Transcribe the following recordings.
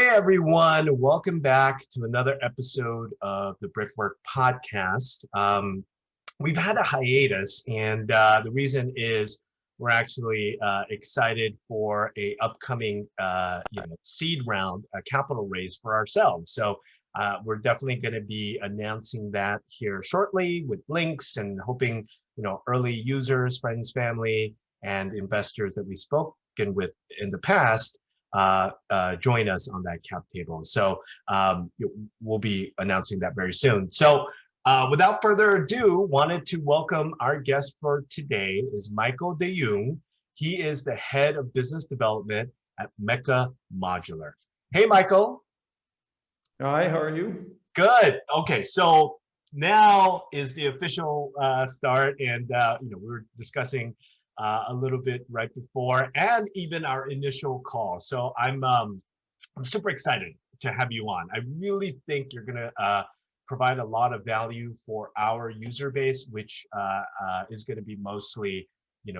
everyone, welcome back to another episode of the BrickWork podcast. We've had a hiatus, and the reason is we're actually excited for a upcoming seed round, a capital raise for ourselves. So we're definitely going to be announcing that here shortly with links, and hoping early users, friends, family, and investors that we've spoken with in the past join us on that cap table. So we'll be announcing that very soon. So without further ado, wanted to welcome our guest for today is Michael de Jong. He is the head of business development at Meka Modular. Hey, Michael. Hi, how are you? Good. Okay, so now is the official start, and we were discussing a little bit right before, and even our initial call. So I'm super excited to have you on. I really think you're gonna provide a lot of value for our user base, which is going to be mostly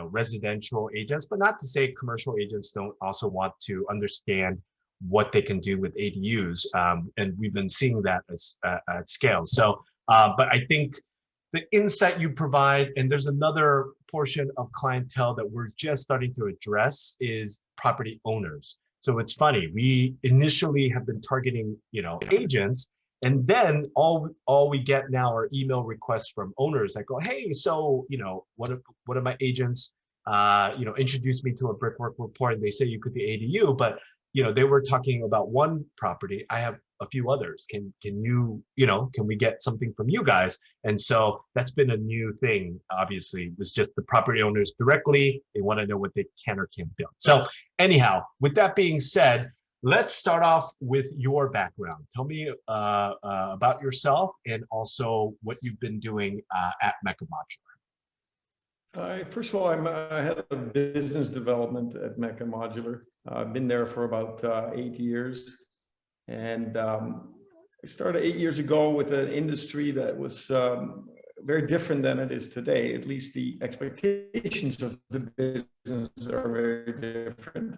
residential agents, but not to say commercial agents don't also want to understand what they can do with ADUs, and we've been seeing that at scale. So, but I think the insight you provide, and there's another portion of clientele that we're just starting to address, is property owners. So it's funny, we initially have been targeting, agents, and then all we get now are email requests from owners that go, hey, so, one of my agents, introduced me to a BrickWork report, and they say you could do ADU, but, they were talking about one property. I have a few others. Can we get something from you guys? And so that's been a new thing. Obviously, it's just the property owners directly. They want to know what they can or can't build. So anyhow, with that being said, let's start off with your background. Tell me about yourself and also what you've been doing at Meka Modular. First of all, I'm head of business development at Meka Modular. I've been there for about 8 years. And I started 8 years ago with an industry that was very different than it is today. At least the expectations of the business are very different.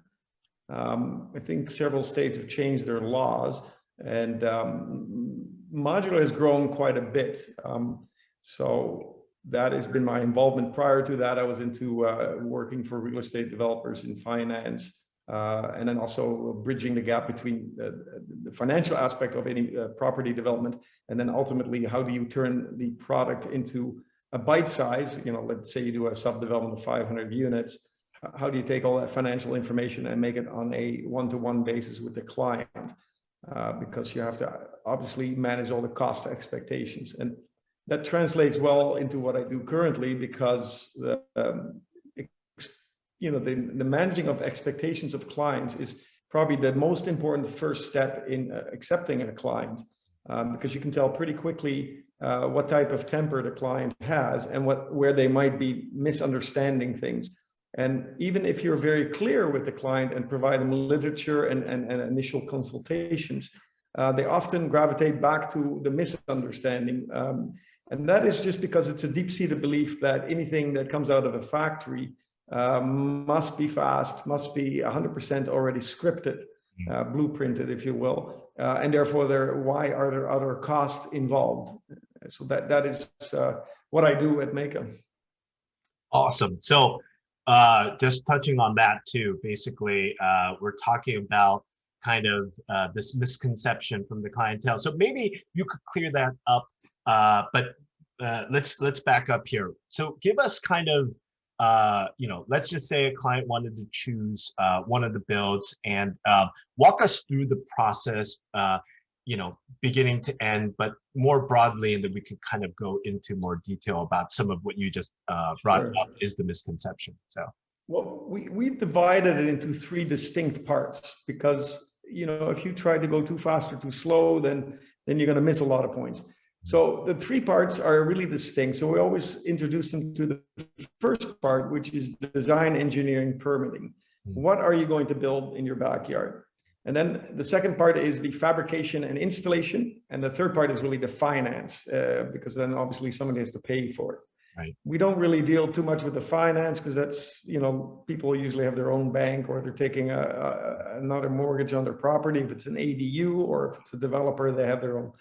I think several states have changed their laws, and modular has grown quite a bit. So that has been my involvement. Prior to that, I was into working for real estate developers in finance. And then also bridging the gap between the financial aspect of any property development, and then ultimately, how do you turn the product into a bite size? Let's say you do a sub-development of 500 units. How do you take all that financial information and make it on a one-to-one basis with the client? Because you have to obviously manage all the cost expectations. And that translates well into what I do currently, because the managing of expectations of clients is probably the most important first step in accepting a client, because you can tell pretty quickly what type of temper the client has and where they might be misunderstanding things. And even if you're very clear with the client and provide them literature and initial consultations, they often gravitate back to the misunderstanding. And that is just because it's a deep-seated belief that anything that comes out of a factory must be fast, must be 100% already scripted, blueprinted, if you will, and therefore why are there other costs involved? So that is what I do at Meka. Awesome. So just touching on that too, basically, we're talking about kind of this misconception from the clientele. So maybe you could clear that up, but let's back up here. So give us kind of let's just say a client wanted to choose one of the builds, and walk us through the process, beginning to end, but more broadly, and then we could kind of go into more detail about some of what you just brought up is the misconception. So, well, we divided it into 3 distinct parts, because if you try to go too fast or too slow, then you're going to miss a lot of points. So the 3 parts are really distinct. So we always introduce them to the first part, which is design, engineering, permitting. What are you going to build in your backyard? And then the second part is the fabrication and installation. And the third part is really the finance, because then obviously somebody has to pay for it. Right. We don't really deal too much with the finance because that's, people usually have their own bank or they're taking another mortgage on their property. If it's an ADU or if it's a developer, they have their own.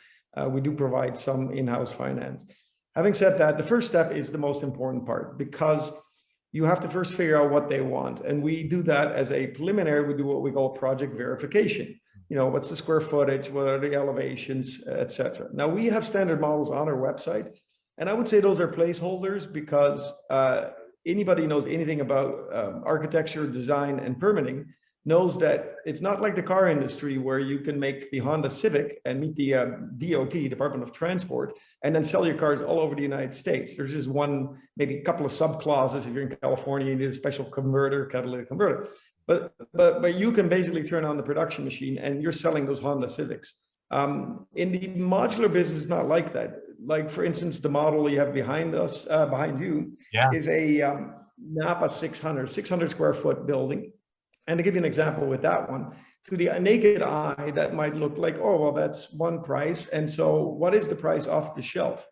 We do provide some in-house finance. Having said that, the first step is the most important part because you have to first figure out what they want. And we do that as a preliminary. We do what we call project verification. What's the square footage? What are the elevations, etc. Now we have standard models on our website. And I would say those are placeholders because anybody who knows anything about architecture, design, and permitting knows that it's not like the car industry where you can make the Honda Civic and meet the DOT, Department of Transport, and then sell your cars all over the United States. There's just one, maybe a couple of sub-clauses. If you're in California, you need a special converter, catalytic converter. But you can basically turn on the production machine and you're selling those Honda Civics. In the modular business, it's not like that. Like for instance, the model you have behind us, behind you, is a Napa 600 square foot building. And to give you an example with that one, to the naked eye, that might look like, oh, well, that's one price. And so what is the price off the shelf?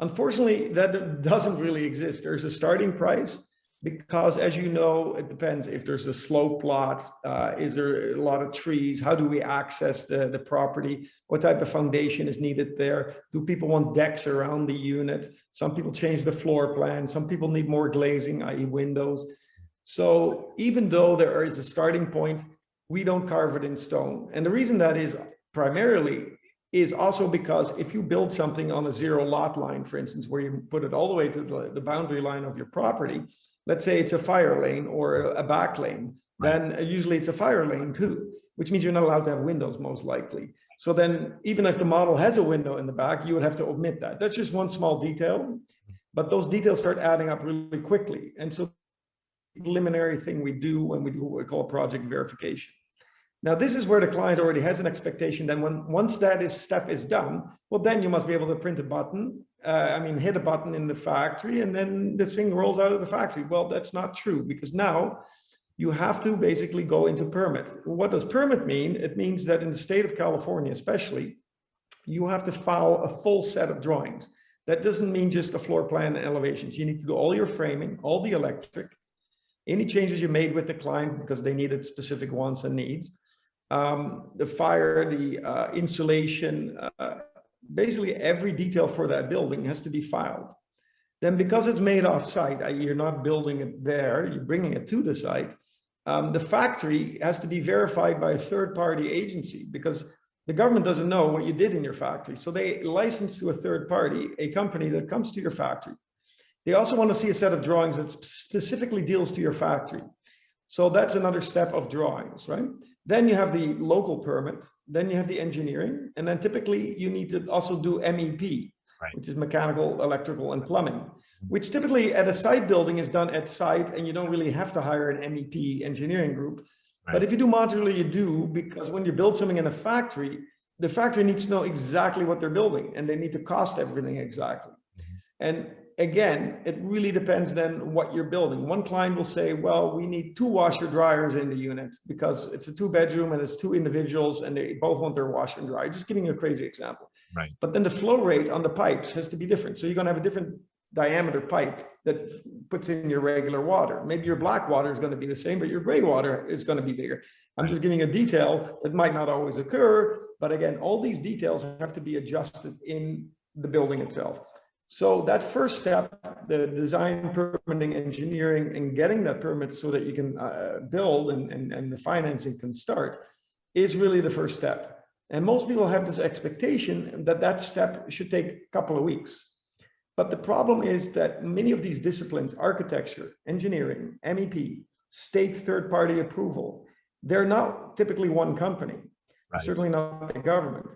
Unfortunately, that doesn't really exist. There's a starting price. Because as you know, it depends if there's a slope lot, is there a lot of trees, how do we access the property, what type of foundation is needed there, do people want decks around the unit, some people change the floor plan, some people need more glazing, i.e. windows. So even though there is a starting point, we don't carve it in stone. And the reason that is primarily is also because if you build something on a zero lot line, for instance, where you put it all the way to the boundary line of your property, let's say it's a fire lane or a back lane, then usually it's a fire lane too, which means you're not allowed to have windows most likely. So then even if the model has a window in the back, you would have to omit that. That's just one small detail, but those details start adding up really quickly. And so the preliminary thing we do when we do what we call project verification. Now, this is where the client already has an expectation. Then once that step is done, well, then you must be able to print a button. Hit a button in the factory and then this thing rolls out of the factory. Well, that's not true because now you have to basically go into permit. What does permit mean? It means that in the state of California, especially, you have to file a full set of drawings. That doesn't mean just a floor plan and elevations. You need to do all your framing, all the electric, any changes you made with the client because they needed specific wants and needs. The fire, the insulation, basically every detail for that building has to be filed. Then because it's made off site, you're not building it there, you're bringing it to the site, the factory has to be verified by a third-party agency because the government doesn't know what you did in your factory. So they license to a third party, a company that comes to your factory. They also want to see a set of drawings that specifically deals to your factory. So that's another step of drawings, right? Then you have the local permit, then you have the engineering, and then typically you need to also do MEP, which is mechanical, electrical, and plumbing, which typically at a site building is done at site, and you don't really have to hire an MEP engineering group. But if you do modular, you do, because when you build something in a factory, the factory needs to know exactly what they're building, and they need to cost everything exactly. And again, it really depends then what you're building. One client will say, well, we need 2 washer dryers in the unit because it's a 2-bedroom and it's 2 individuals and they both want their washer and dryer. Just giving you a crazy example. But then the flow rate on the pipes has to be different. So you're going to have a different diameter pipe that puts in your regular water. Maybe your black water is going to be the same, but your gray water is going to be bigger. I'm just giving a detail that might not always occur. But again, all these details have to be adjusted in the building itself. So that first step, the design, permitting, engineering, and getting that permit so that you can build and the financing can start is really the first step. And most people have this expectation that that step should take a couple of weeks. But the problem is that many of these disciplines, architecture, engineering, MEP, state third-party approval, they're not typically one company, certainly not the government.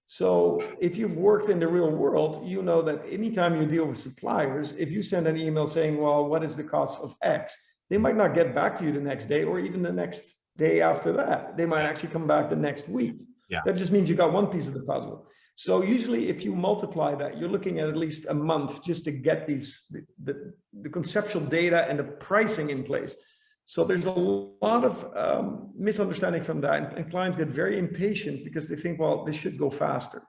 So if you've worked in the real world, you know that anytime you deal with suppliers, if you send an email saying, well, what is the cost of X? They might not get back to you the next day or even the next day after that. They might actually come back the next week. That just means you got one piece of the puzzle. So usually if you multiply that, you're looking at least a month just to get the conceptual data and the pricing in place. So there's a lot of misunderstanding from that, and clients get very impatient because they think, well, this should go faster.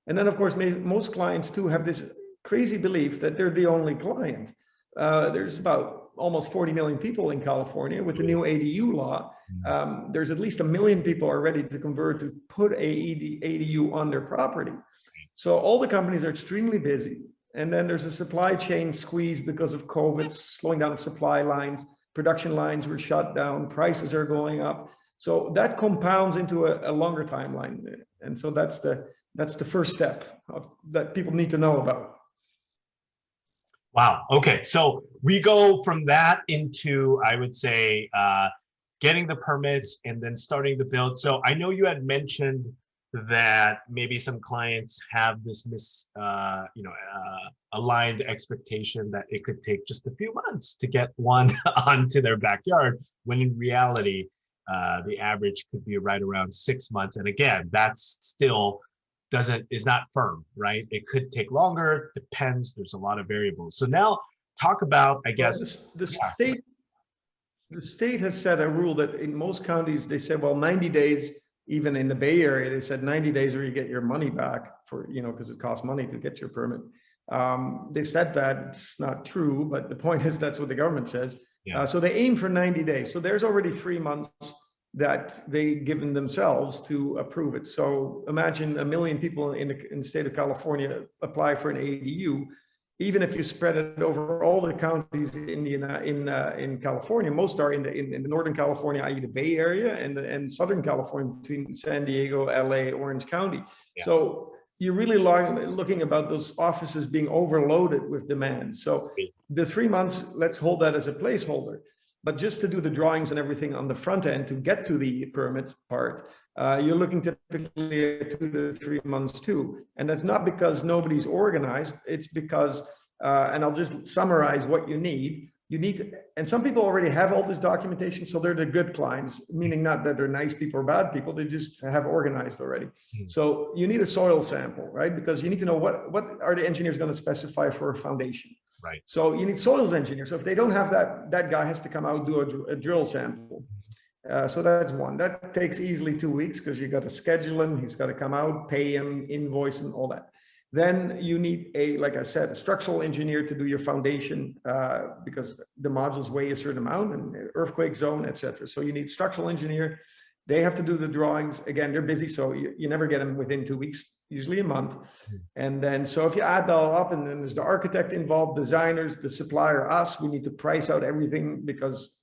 And then of course, most clients too have this crazy belief that they're the only client. There's about almost 40 million people in California with the new ADU law. There's at least 1 million people are ready to convert to put ADU on their property. So all the companies are extremely busy. And then there's a supply chain squeeze because of COVID, slowing down supply lines, production lines were shut down, prices are going up. So that compounds into a longer timeline. And so that's the first step that people need to know about. Wow. Okay. So we go from that into, I would say, getting the permits and then starting the build. So I know you had mentioned that maybe some clients have this aligned expectation that it could take just a few months to get one onto their backyard, when in reality, the average could be right around 6 months. And again, that's still is not firm, right? It could take longer, depends. There's a lot of variables. So now talk about, I guess, the state has set a rule that in most counties, they said, well, 90 days, even in the Bay Area, they said 90 days or you get your money back for, because it costs money to get your permit. They've said that it's not true, but the point is that's what the government says. Yeah. So they aim for 90 days. So there's already 3 months that they've given themselves to approve it. So imagine 1 million people in the state of California apply for an ADU. Even if you spread it over all the counties in California, most are in the Northern California, i.e. the Bay Area, and Southern California between San Diego, LA, Orange County. Yeah. So you're really looking about those offices being overloaded with demand. So the 3 months, let's hold that as a placeholder. But just to do the drawings and everything on the front end to get to the permit part, you're looking typically at 2 to 3 months too. And that's not because nobody's organized, it's because, and I'll just summarize what you need. You need to, and some people already have all this documentation, so they're the good clients, meaning not that they're nice people or bad people, they just have organized already. So you need a soil sample, right? Because you need to know what are the engineers going to specify for a foundation. Right. So you need soils engineers. So if they don't have that, that guy has to come out, do a drill sample. So that's one. That takes easily 2 weeks because you got to schedule him. He's got to come out, pay him, invoice him, all that. Then you need like I said, a structural engineer to do your foundation because the modules weigh a certain amount and earthquake zone, etc. So you need structural engineer. They have to do the drawings. Again, they're busy, so you never get them within 2 weeks. Usually a month. And then, so if you add that all up, and then there's the architect involved, designers, the supplier, us, we need to price out everything because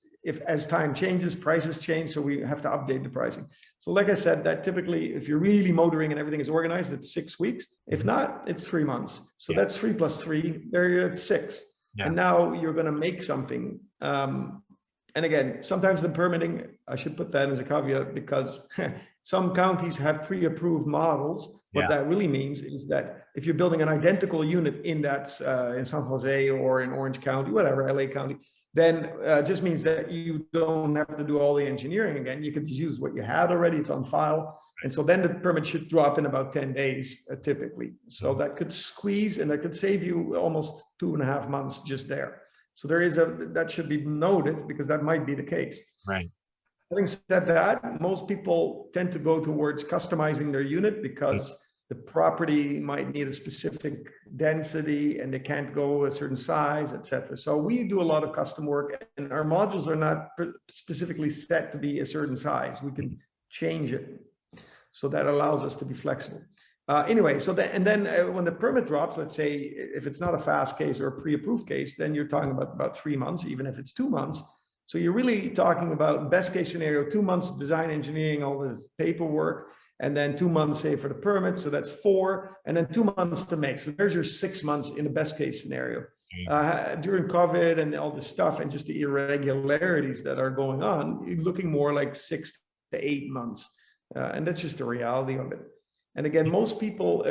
as time changes, prices change. So we have to update the pricing. So like I said, that typically, if you're really motoring and everything is organized, it's 6 weeks. If not, it's 3 months. So that's 3 plus 3, there you're at 6. Yeah. And now you're going to make something. And again, sometimes the permitting, I should put that as a caveat because some counties have pre-approved models. What that really means is that if you're building an identical unit in that in San Jose or in Orange County, whatever, LA County, then just means that you don't have to do all the engineering again. You could just use what you had already, it's on file. And so then the permit should drop in about 10 days typically. So that could squeeze and that could save you almost 2.5 months just there. So there is that should be noted because that might be the case. Right. Having said that, most people tend to go towards customizing their unit because the property might need a specific density and they can't go a certain size, etc. So we do a lot of custom work and our modules are not specifically set to be a certain size. We can change it. So that allows us to be flexible. Anyway, so then when the permit drops, let's say if it's not a fast case or a pre-approved case, then you're talking about 3 months, even if it's 2 months. So you're really talking about best case scenario, 2 months design engineering, all this paperwork, and then 2 months say for the permit. So that's 4, and then 2 months to make. So there's your 6 months in the best case scenario. During COVID and all this stuff and just the irregularities that are going on, you're looking more like 6 to 8 months. And that's just the reality of it. And again, most people,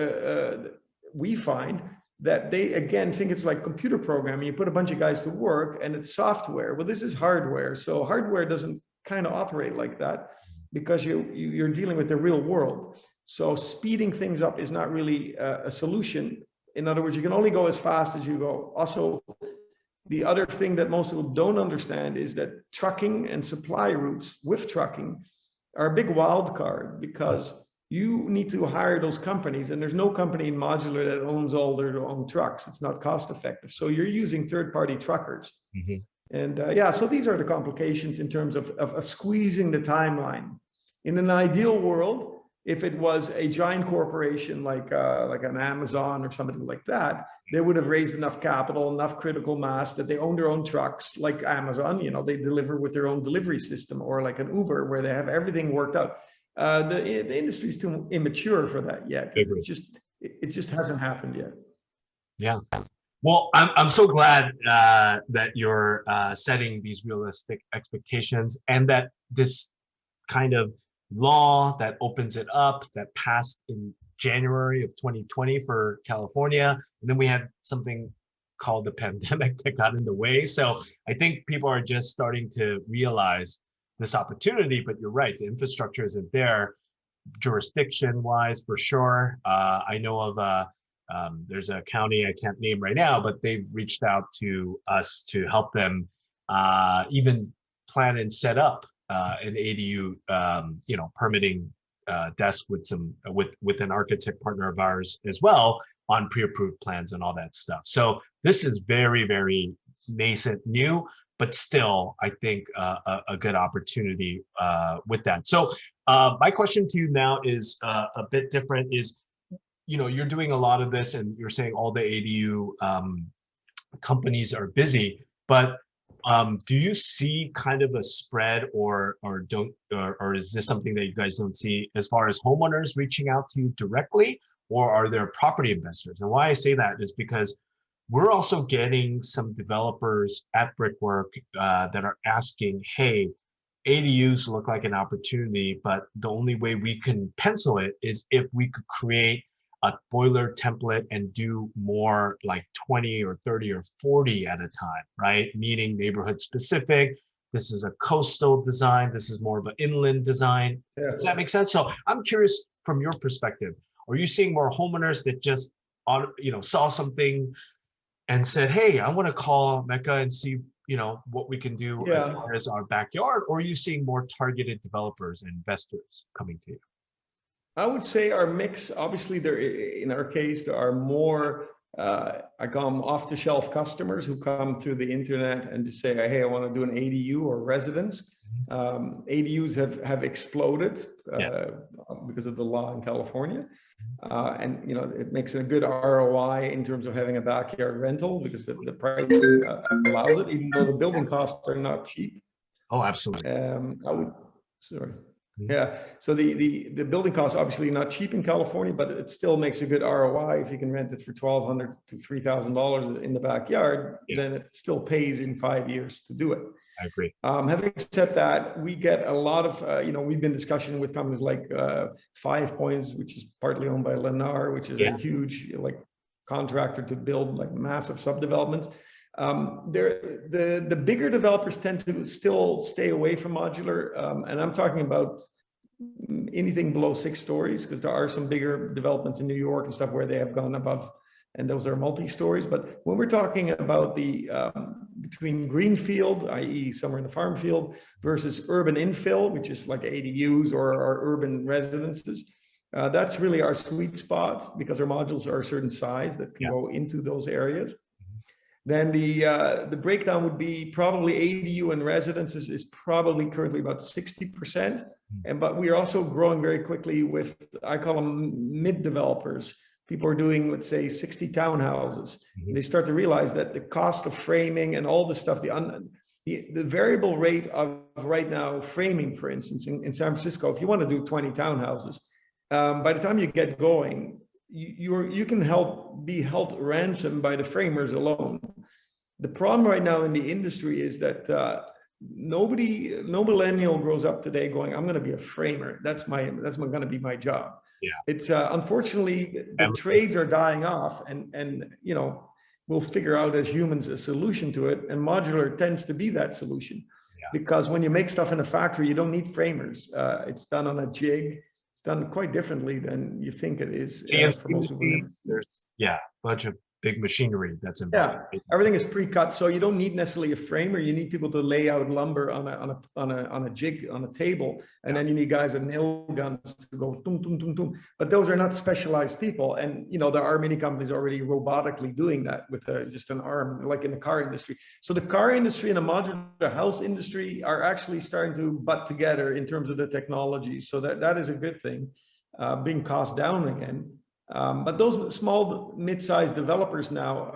we find that they, again, think it's like computer programming. You put a bunch of guys to work and it's software. Well, this is hardware. So hardware doesn't kind of operate like that because you're dealing with the real world. So speeding things up is not really a solution. In other words, you can only go as fast as you go. Also, the other thing that most people don't understand is that trucking and supply routes with trucking are a big wild card because you need to hire those companies, and there's no company in modular that owns all their own trucks. It's not cost effective. So you're using third-party truckers. And yeah, so these are the complications in terms of squeezing the timeline. In an ideal world, if it was a giant corporation like an Amazon or something like that, they would have raised enough capital, enough critical mass that they own their own trucks, like Amazon. You know, they deliver with their own delivery system, or like an Uber, where they have everything worked out. The industry is too immature for that yet. It just hasn't happened yet. Yeah. Well, I'm so glad that you're setting these realistic expectations, and that this kind of law that opens it up, that passed in January of 2020 for California, and then we had something called the pandemic that got in the way. So I think people are just starting to realize this opportunity, but you're right, the infrastructure isn't there jurisdiction-wise for sure. I know of there's a county I can't name right now, but they've reached out to us to help them even plan and set up an ADU, permitting desk with an architect partner of ours as well on pre-approved plans and all that stuff. So this is very, very nascent, new, but still, I think a good opportunity with that. So my question to you now is a bit different. Is, you're doing a lot of this, and you're saying all the ADU companies are busy, but do you see kind of a spread, or is this something that you guys don't see as far as homeowners reaching out to you directly, or are there property investors? And why I say that is because we're also getting some developers at BrickWork that are asking, hey, ADUs look like an opportunity, but the only way we can pencil it is if we could create a boiler template and do more like 20 or 30 or 40 at a time, right? Meaning neighborhood specific. This is a coastal design. This is more of an inland design. Yeah. Does that make sense? So I'm curious from your perspective, are you seeing more homeowners that just, saw something and said, hey, I want to call Meka and see, what we can do as far as our backyard? Or are you seeing more targeted developers and investors coming to you? I would say our mix, obviously in our case, there are more, I call them off-the-shelf customers who come through the internet and just say, hey, I want to do an ADU or residence. ADUs have exploded because of the law in California. And it makes it a good ROI in terms of having a backyard rental, because the pricing allows it, even though the building costs are not cheap. Oh, absolutely. Yeah, so the building costs obviously not cheap in California, but it still makes a good ROI. If you can rent it for $1,200 to $3,000 in the backyard, then it still pays in 5 years to do it. I agree. Having said that, we get a lot of, we've been discussing with companies like 5 Points, which is partly owned by Lennar, which is a huge contractor to build massive subdevelopments. The bigger developers tend to still stay away from modular, and I'm talking about anything below 6 stories, because there are some bigger developments in New York and stuff where they have gone above, and those are multi-stories. But when we're talking about the between greenfield, i.e. somewhere in the farm field, versus urban infill, which is like ADUs or urban residences, that's really our sweet spot, because our modules are a certain size that can go into those areas. Then the breakdown would be probably ADU and residences is probably currently about 60%. But we are also growing very quickly with, I call them mid developers. People are doing, let's say, 60 townhouses. They start to realize that the cost of framing and all the stuff, the variable rate of right now framing, for instance, in San Francisco, if you want to do 20 townhouses, by the time you get going, you can be held ransom by the framers alone. The problem right now in the industry is that no millennial grows up today going, I'm going to be a framer. That's going to be my job. Yeah. It's unfortunately the trades are dying off, and we'll figure out as humans a solution to it. And modular tends to be that solution, because when you make stuff in a factory, you don't need framers. It's done on a jig. It's done quite differently than you think it is. For most people. There's bunch of big machinery that's Yeah, involved. everything is pre-cut, so you don't need necessarily a framer. You need people to lay out lumber on a jig on a table, and then you need guys with nail guns to go tum tum tum tum. But those are not specialized people, and you know there are many companies already robotically doing that with just an arm, like in the car industry. So the car industry and the modular house industry are actually starting to butt together in terms of the technology. So that is a good thing, being cost down again. But those small, mid-sized developers now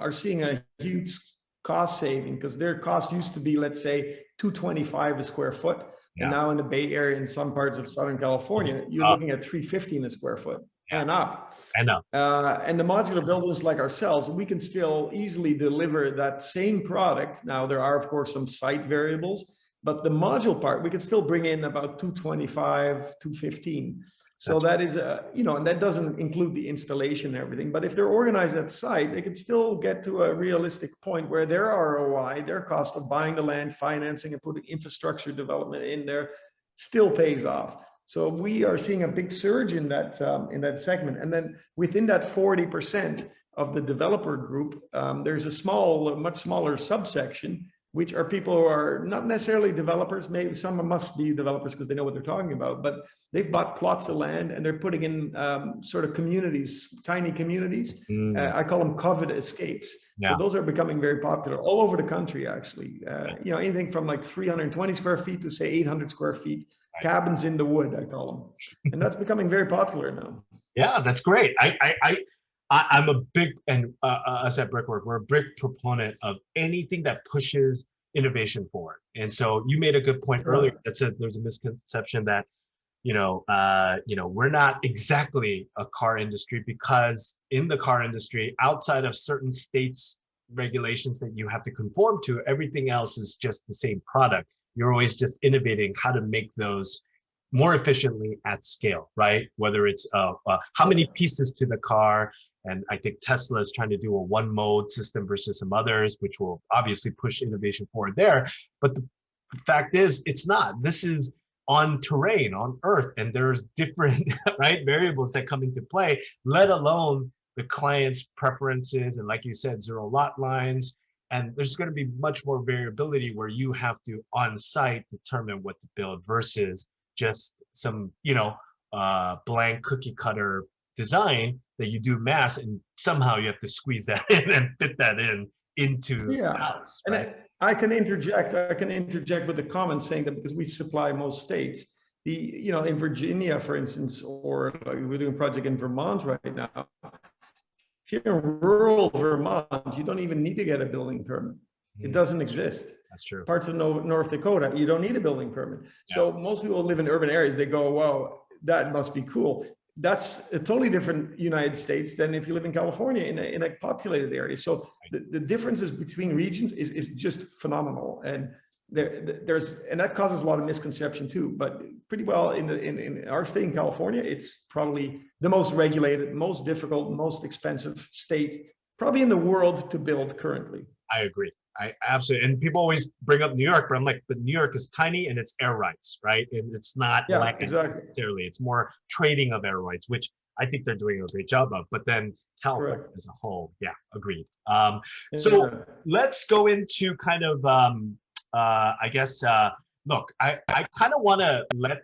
are seeing a huge cost saving because their cost used to be, let's say, $225 a square foot. Yeah. And now in the Bay Area, in some parts of Southern California, you're looking at $350 a square foot and up. I know. And the modular builders like ourselves, we can still easily deliver that same product. Now, there are, of course, some site variables, but the module part, we can still bring in about $225, $215. So that is, you know, and that doesn't include the installation and everything. But if they're organized at site, they can still get to a realistic point where their ROI, their cost of buying the land, financing, and putting infrastructure development in there still pays off. So we are seeing a big surge in that segment. And then within that 40% of the developer group, there's a much smaller subsection, which are people who are not necessarily developers. Maybe some must be developers because they know what they're talking about, but they've bought plots of land and they're putting in sort of communities, tiny communities. I call them COVID escapes. Yeah. So those are becoming very popular all over the country, actually. You know, anything from like 320 square feet to say 800 square feet, cabins in the wood, I call them. And that's becoming very popular now. Yeah, that's great. I'm a big, and us at BrickWork, we're a big proponent of anything that pushes innovation forward. And so you made a good point earlier that said there's a misconception that, we're not exactly a car industry because in the car industry, outside of certain states' regulations that you have to conform to, everything else is just the same product. You're always just innovating how to make those more efficiently at scale, right? Whether it's how many pieces to the car. And I think Tesla is trying to do a one mode system versus some others, which will obviously push innovation forward there. But the fact is, it's not. This is on terrain, on Earth, and there's different variables that come into play, let alone the client's preferences. And like you said, zero lot lines. And there's going to be much more variability where you have to on site determine what to build versus just some, blank cookie cutter design that you do mass, and somehow you have to squeeze that in and fit that into the house. Right? And I can interject with a comment saying that because we supply most states, in Virginia, for instance, or we're doing a project in Vermont right now. If you're in rural Vermont, you don't even need to get a building permit. It doesn't exist. That's true. Parts of North Dakota, you don't need a building permit. Yeah. So most people live in urban areas. They go, "Wow, that must be cool." That's a totally different United States than if you live in California in a populated area. So the differences between regions is just phenomenal, and and that causes a lot of misconception too. But pretty well in our state in California, it's probably the most regulated, most difficult, most expensive state probably in the world to build currently. I agree. I absolutely, and people always bring up New York, but I'm like, but New York is tiny and it's air rights, right? And it's not necessarily, it's more trading of air rights, which I think they're doing a great job of. But then California as a whole, agreed. So let's go into kind of, look, I kind of want to let,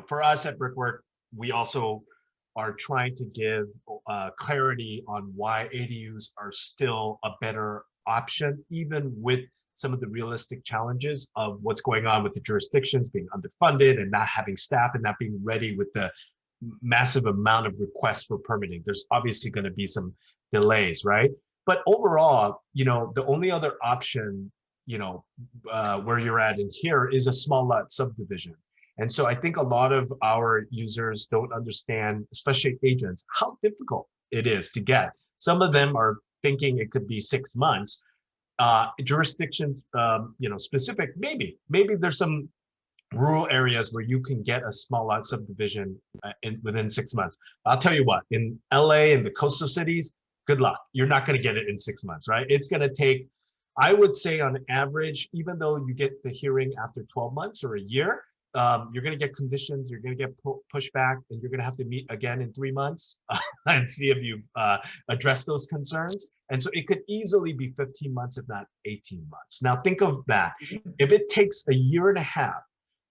for us at BrickWork, we also are trying to give clarity on why ADUs are still a better option, even with some of the realistic challenges of what's going on with the jurisdictions being underfunded and not having staff and not being ready with the massive amount of requests for permitting. There's obviously going to be some delays, right? But overall, the only other option, where you're at in here is a small lot subdivision. And so I think a lot of our users don't understand, especially agents, how difficult it is to get. Some of them are thinking it could be 6 months. Jurisdictions, specific, maybe there's some rural areas where you can get a small lot subdivision within 6 months. I'll tell you what, in LA and the coastal cities, good luck. You're not going to get it in 6 months, right? It's going to take, I would say on average, even though you get the hearing after 12 months or a year, you're going to get conditions, you're going to get pushback, and you're going to have to meet again in 3 months and see if you've addressed those concerns. And so it could easily be 15 months, if not 18 months. Now think of that. If it takes a year and a half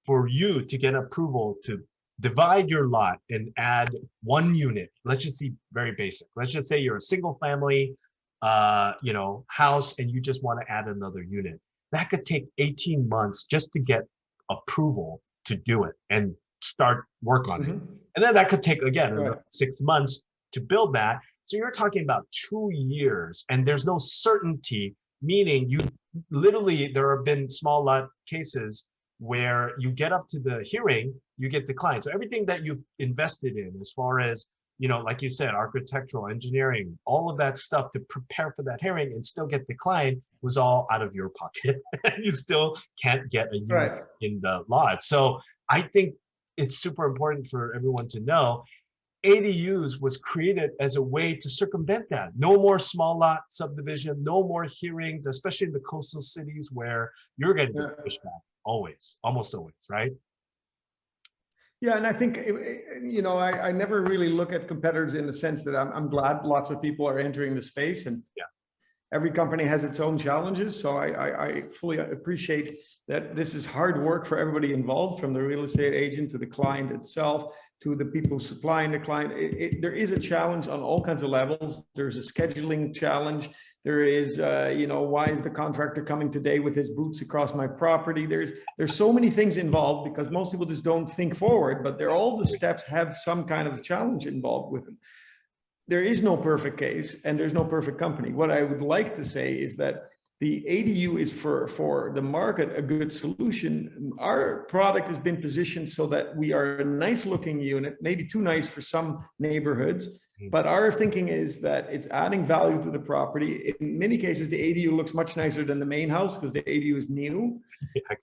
for you to get approval to divide your lot and add 1 unit, let's just see, very basic. Let's just say you're a single family, house, and you just want to add another unit. That could take 18 months just to get approval to do it and start work on it. And then that could take, again, another 6 months to build that. So you're talking about 2 years, and there's no certainty, meaning you literally, there have been small lot cases where you get up to the hearing, you get declined. So everything that you invested in, as far as, like you said, architectural, engineering, all of that stuff to prepare for that hearing and still get declined, was all out of your pocket. You still can't get a unit in the lot. So I think it's super important for everyone to know ADUs was created as a way to circumvent that. No more small lot subdivision, no more hearings, especially in the coastal cities where you're getting pushback always, almost always, right? Yeah, and I think, I never really look at competitors in the sense that I'm glad lots of people are entering the space, and every company has its own challenges. So I fully appreciate that this is hard work for everybody involved, from the real estate agent to the client itself, to the people supplying the client. There is a challenge on all kinds of levels. There's a scheduling challenge. There is, why is the contractor coming today with his boots across my property? There's so many things involved, because most people just don't think forward, but all the steps have some kind of challenge involved with them. There is no perfect case, and there's no perfect company. What I would like to say is that the ADU is for the market a good solution. Our product has been positioned so that we are a nice looking unit, maybe too nice for some neighborhoods, but our thinking is that it's adding value to the property. In many cases, the ADU looks much nicer than the main house because the ADU is new,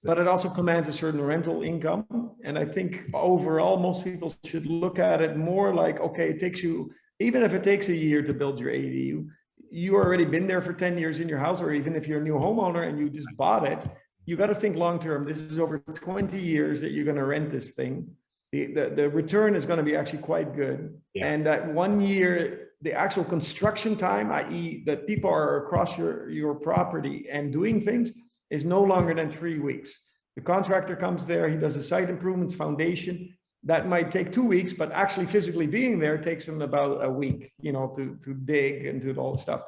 but it also commands a certain rental income. And I think overall, most people should look at it more like, okay, it takes you, even if it takes a year to build your ADU, you already been there for 10 years in your house, or even if you're a new homeowner and you just bought it, you got to think long-term. This is over 20 years that you're going to rent this thing. The return is going to be actually quite good. And that 1 year, the actual construction time, i.e. that people are across your property and doing things, is no longer than 3 weeks. The contractor comes there, he does a site improvements foundation. That might take 2 weeks, but actually physically being there takes them about a week, to dig and do all the stuff.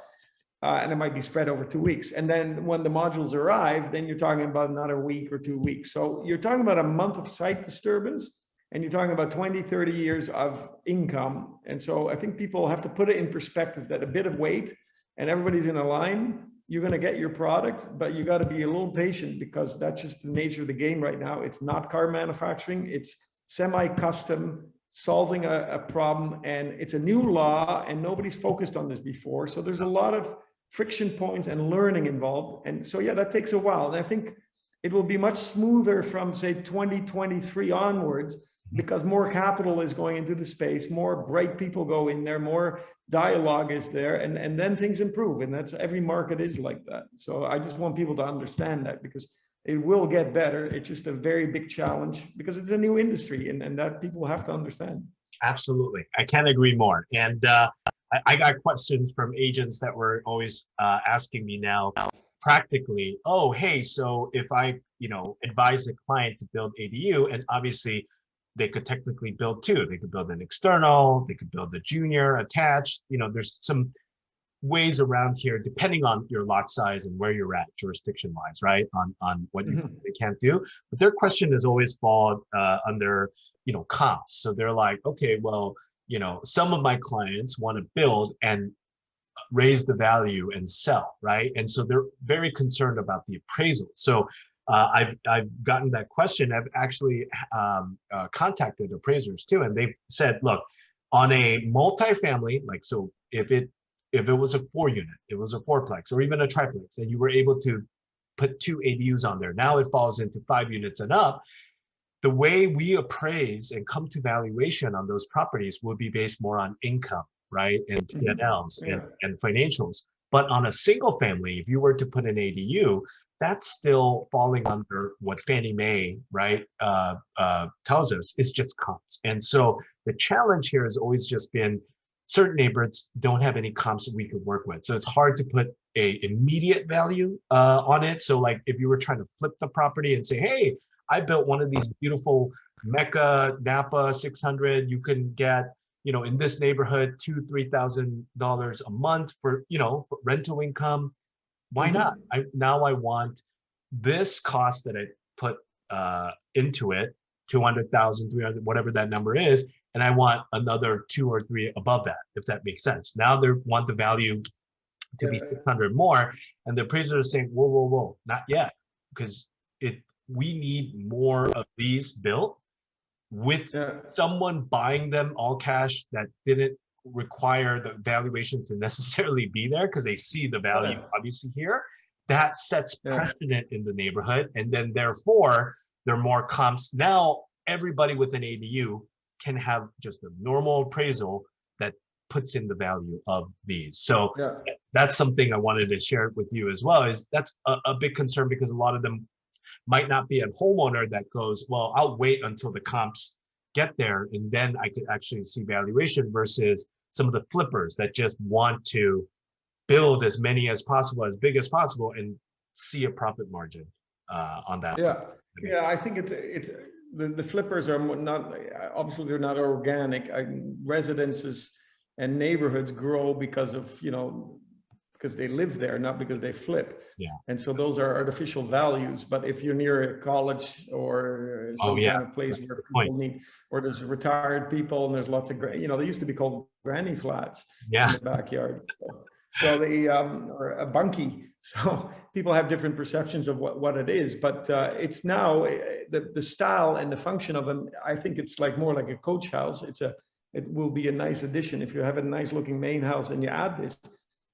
And it might be spread over 2 weeks. And then when the modules arrive, then you're talking about another week or 2 weeks. So you're talking about a month of site disturbance, and you're talking about 20, 30 years of income. And so I think people have to put it in perspective that a bit of wait and everybody's in a line, you're going to get your product, but you got to be a little patient, because that's just the nature of the game right now. It's not car manufacturing. It's semi-custom, solving a problem, and it's a new law and nobody's focused on this before. So there's a lot of friction points and learning involved. And so, that takes a while. And I think it will be much smoother from, say, 2023 onwards, because more capital is going into the space, more bright people go in there, more dialogue is there, and then things improve. And that's, every market is like that. So I just want people to understand that, because it will get better. It's just a very big challenge, because it's a new industry, and that people have to understand. Absolutely. I can't agree more. And I got questions from agents that were always asking me now, practically, oh, hey, so if I, advise the client to build ADU, and obviously they could technically build two. They could build an external, they could build a junior attached. There's some ways around here, depending on your lot size and where you're at jurisdiction wise, right? On what you can't do. But their question has always fallen under, comps. So they're like, okay, well, some of my clients want to build and raise the value and sell, right? And so they're very concerned about the appraisal. So I've gotten that question. I've actually contacted appraisers too, and they've said, look, on a multifamily, like, so if it was a 4-unit, it was a 4-plex, or even a triplex, and you were able to put 2 ADUs on there, now it falls into 5 units and up. The way we appraise and come to valuation on those properties would be based more on income, right? And P&Ls and financials. But on a single family, if you were to put an ADU, that's still falling under what Fannie Mae, right, tells us is just comps. And so the challenge here has always just been certain neighborhoods don't have any comps that we could work with. So it's hard to put a immediate value on it. So like if you were trying to flip the property and say, hey, I built one of these beautiful Mecca Napa 600, you can get, you know, in this neighborhood, $2,000-$3,000 a month for, you know, for rental income. Why not? Now I want this cost that I put into it, 200,000, 300, whatever that number is, and I want another 2 or 3 above that, if that makes sense. Now they want the value to be 600 more, and the appraiser is saying, whoa, whoa, whoa, not yet, because we need more of these built with someone buying them all cash that didn't require the valuation to necessarily be there because they see the value obviously here. That sets precedent in the neighborhood, and then therefore there are more comps. Now everybody with an ADU can have just a normal appraisal that puts in the value of these. So that's something I wanted to share with you as well, is that's a big concern, because a lot of them might not be a homeowner that goes, well, I'll wait until the comps get there and then I could actually see valuation, versus some of the flippers that just want to build as many as possible, as big as possible, and see a profit margin on that. I think it's the flippers are not, obviously they're not organic. Residences and neighborhoods grow because of, you know, because they live there, not because they flip. And so those are artificial values. But if you're near a college or some kind of place where people need, or there's retired people and there's lots of, you know, they used to be called granny flats in the backyard. So they, or a bunkie. So people have different perceptions of what it is, but it's now the style and the function of them. I think it's like more like a coach house. It will be a nice addition. If you have a nice looking main house and you add this,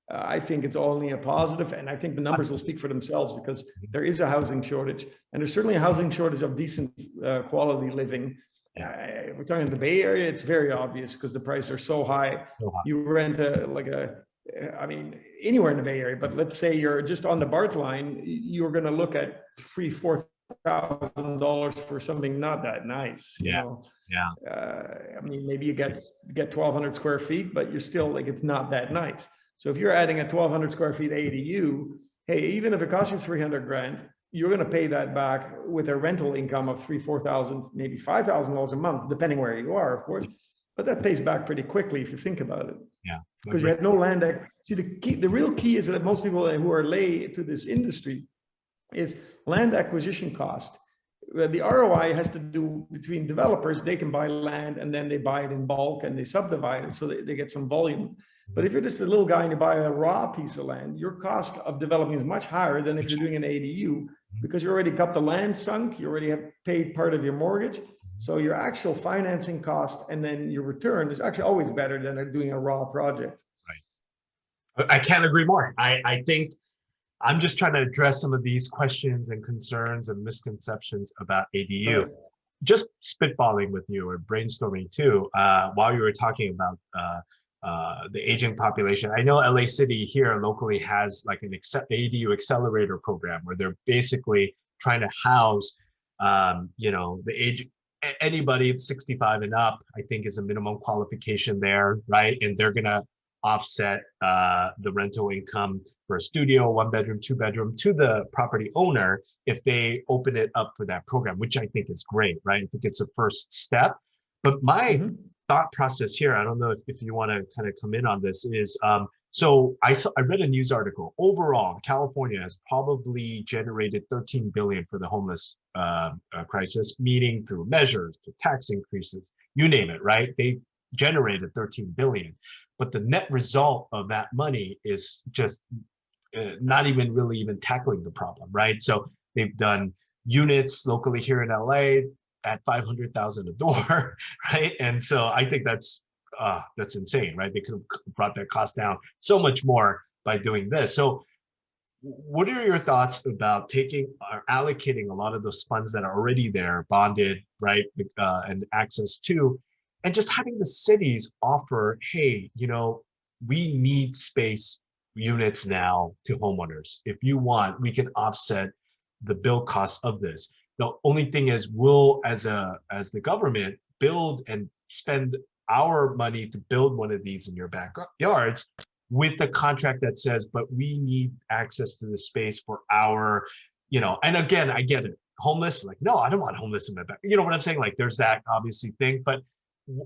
I think it's only a positive, and I think the numbers will speak for themselves, because there is a housing shortage, and there's certainly a housing shortage of decent quality living. We're talking the Bay Area, it's very obvious because the prices are so high. You rent I mean, anywhere in the Bay Area, but let's say you're just on the BART line, you're going to look at $3,000-$4,000 for something not that nice. You know? I mean, maybe you get 1,200 square feet, but you're still like, it's not that nice. So if you're adding a 1,200 square feet ADU, hey, even if it costs you 300 grand, you're going to pay that back with a rental income of $3,000, $4,000, maybe $5,000 a month, depending where you are, of course. But that pays back pretty quickly if you think about it. Because you had no land. See, the real key is that most people who are lay to this industry is land acquisition cost. The ROI has to do between developers. They can buy land and then they buy it in bulk and they subdivide it so they get some volume. But if you're just a little guy and you buy a raw piece of land, your cost of developing is much higher than if you're doing an ADU, because you already got the land sunk, you already have paid part of your mortgage. So your actual financing cost and then your return is actually always better than doing a raw project. Right. I can't agree more. I think I'm just trying to address some of these questions and concerns and misconceptions about ADU. Just spitballing with you or brainstorming too, while you were talking about the aging population. I know LA City here locally has like an ADU accelerator program where they're basically trying to house, you know, the age, anybody 65 and up, I think is a minimum qualification there, right? And they're gonna offset the rental income for a studio, 1 bedroom, 2 bedroom to the property owner if they open it up for that program, which I think is great, right? I think it's a first step. But my thought process here, I don't know if you want to kind of come in on this, is so I read a news article. Overall, California has probably generated 13 billion for the homeless crisis, meaning through measures, to tax increases, you name it, right? They generated 13 billion. But the net result of that money is just not even really even tackling the problem, right? So they've done units locally here in LA at 500,000 a door, right? And so I think that's insane, right? They could have brought that cost down so much more by doing this. So what are your thoughts about taking or allocating a lot of those funds that are already there, bonded, right, and access to, and just having the cities offer, hey, you know, we need space units now to homeowners. If you want, we can offset the build costs of this. The only thing is, we'll, as the government, build and spend our money to build one of these in your backyards with a contract that says, but we need access to the space for our, and again, I get it. Homeless, like, no, I don't want homeless in my back. You know what I'm saying? Like, there's that obviously thing, but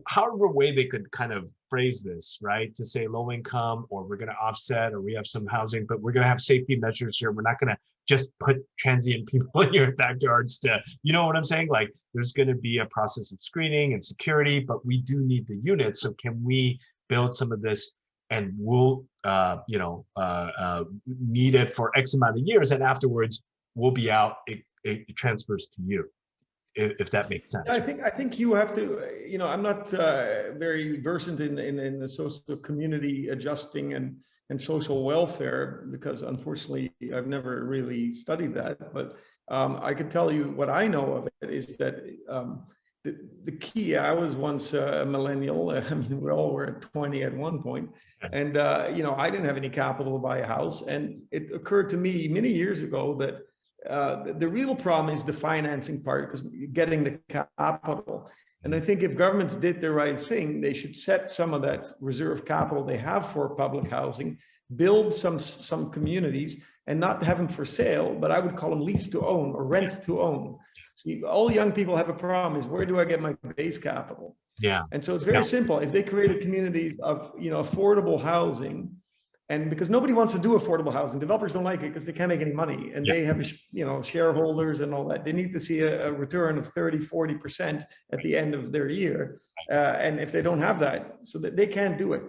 however way they could kind of phrase this, right? To say low income, or we're going to offset, or we have some housing, but we're going to have safety measures here. We're not going to just put transient people in your backyards to, you know what I'm saying? Like, there's going to be a process of screening and security, but we do need the units. So can we build some of this, and we'll, need it for X amount of years, and afterwards we'll be out. It transfers to you, if that makes sense. I think you have to, I'm not very versed in the social community adjusting and social welfare, because unfortunately I've never really studied that. But I can tell you what I know of it is that the key, I was once a millennial. I mean, we all were at 20 at one point. And, I didn't have any capital to buy a house. And it occurred to me many years ago that the real problem is the financing part, because getting the capital. And I think if governments did the right thing, they should set some of that reserve capital they have for public housing, build some communities, and not have them for sale, but I would call them lease to own or rent to own. See, all young people have a problem is, where do I get my base capital? Yeah. And so it's very simple. If they created communities of, affordable housing, and because nobody wants to do affordable housing, developers don't like it because they can't make any money, and they have, shareholders and all that. They need to see a return of 30-40% at the end of their year. And if they don't have that, so that they can't do it.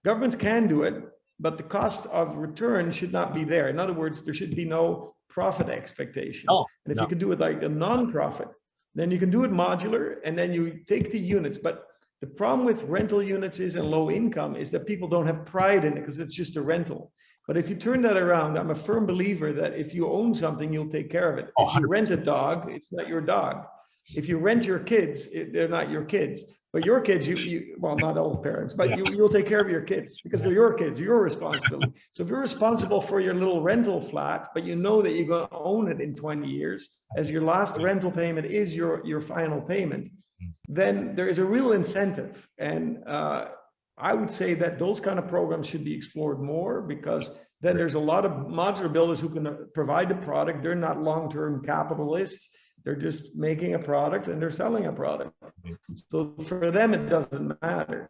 Governments can do it, but the cost of return should not be there. In other words, there should be no profit expectation. And if you can do it like a non-profit, then you can do it modular, and then you take the units. But the problem with rental units is, and low income, is that people don't have pride in it because it's just a rental. But if you turn that around, I'm a firm believer that if you own something, you'll take care of it. If you rent a dog, it's not your dog. If you rent your kids, they're not your kids. But your kids, well, not all parents, but you'll take care of your kids because they're your kids, your responsibility. So if you're responsible for your little rental flat, but you know that you're going to own it in 20 years, as your last rental payment is your final payment, then there is a real incentive. And I would say that those kind of programs should be explored more, because then there's a lot of modular builders who can provide the product. They're not long-term capitalists. They're just making a product and they're selling a product. So for them, it doesn't matter.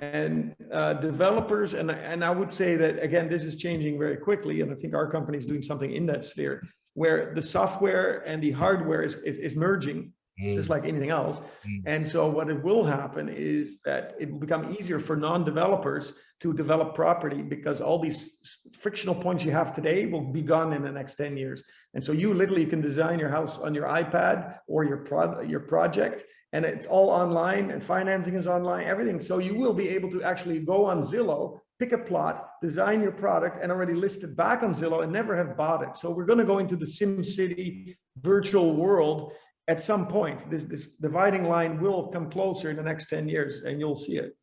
And developers, and I would say that, again, this is changing very quickly. And I think our company is doing something in that sphere, where the software and the hardware is merging, just like anything else. And so what it will happen is that it will become easier for non-developers to develop property, because all these frictional points you have today will be gone in the next 10 years. And so you literally can design your house on your iPad or your project, and it's all online, and financing is online, everything. So you will be able to actually go on Zillow, pick a plot, design your product, and already list it back on Zillow and never have bought it. So we're going to go into the SimCity virtual world at some point. This dividing line will come closer in the next 10 years, and you'll see it.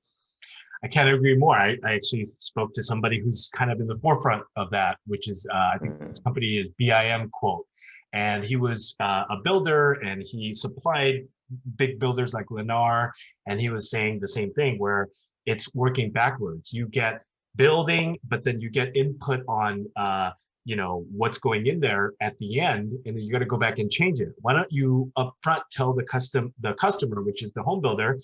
I can't agree more. I actually spoke to somebody who's kind of in the forefront of that, which is, I think this company is BIM Quote. And he was a builder, and he supplied big builders like Lennar. And he was saying the same thing, where it's working backwards. You get building, but then you get input on what's going in there at the end, and then you got to go back and change it. Why don't you upfront tell the customer, which is the home builder,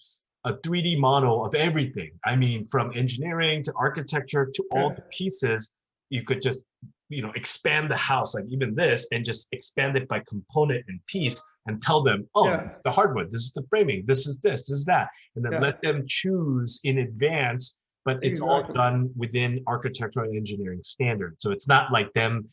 a 3D model of everything? I mean, from engineering to architecture to all the pieces. You could just expand the house, like even this, and just expand it by component and piece, and tell them, the hardwood, this is the framing, this is that, and then let them choose in advance. But it's all done within architectural and engineering standards. So it's not like them,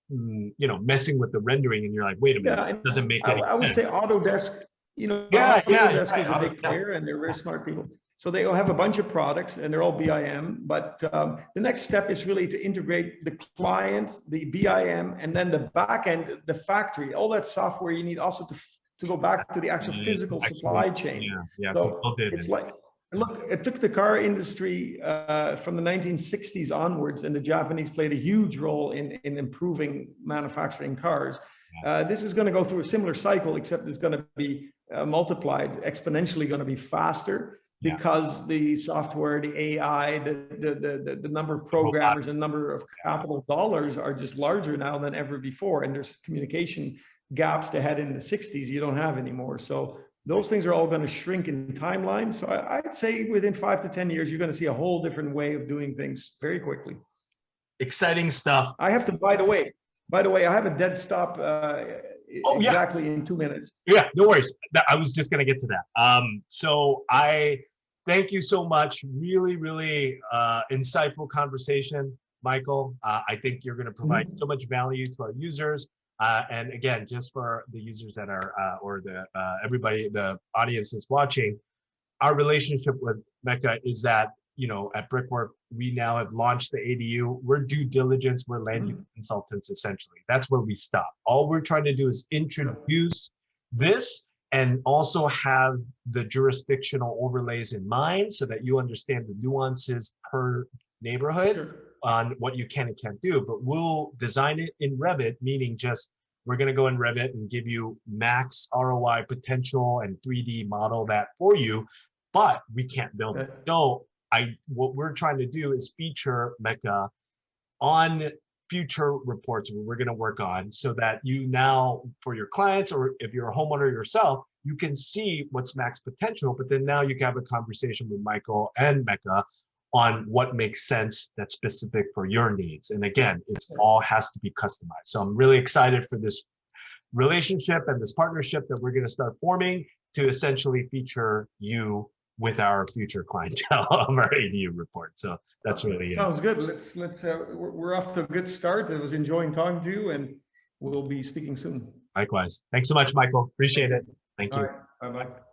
messing with the rendering, and you're like, wait a minute, it doesn't make any sense. I would say Autodesk, Autodesk is a big player, and they're very smart people. So they all have a bunch of products, and they're all BIM. But the next step is really to integrate the client, the BIM, and then the back end, the factory, all that software you need also to go back to the actual physical supply chain. So it's like, Look, it took the car industry from the 1960s onwards, and the Japanese played a huge role in improving manufacturing cars. This is going to go through a similar cycle, except it's going to be multiplied, exponentially going to be faster, because the software, the AI, the number of programmers and number of capital dollars are just larger now than ever before. And there's communication gaps they had in the 60s you don't have anymore. So those things are all going to shrink in timeline. So I'd say within 5 to 10 years, you're going to see a whole different way of doing things very quickly. Exciting stuff. I have to, by the way, I have a dead stop exactly in 2 minutes. Yeah, no worries. I was just going to get to that. So I thank you so much. Really, really insightful conversation, Michael. I think you're going to provide so much value to our users. And again, just for the users that are, or the everybody, the audience is watching, our relationship with Meka is that, you know, at BrickWork, we now have launched the ADU. We're due diligence, we're land use consultants, essentially. That's where we stop. All we're trying to do is introduce this and also have the jurisdictional overlays in mind so that you understand the nuances per neighborhood on what you can and can't do. But we'll design it in Revit, meaning just we're going to go in Revit and give you max ROI potential and 3D model that for you, but we can't build it. So what we're trying to do is feature Meka on future reports we're going to work on, so that you now, for your clients, or if you're a homeowner yourself, you can see what's max potential, but then now you can have a conversation with Michael and Meka on what makes sense that's specific for your needs. And again, it's all has to be customized. So I'm really excited for this relationship and this partnership that we're going to start forming to essentially feature you with our future clientele of our ADU report. So that's really sounds good. Let's we're off to a good start. I was enjoying talking to you, and we'll be speaking soon. Likewise. Thanks so much, Michael. Appreciate it. Thank you. All right. Bye-bye.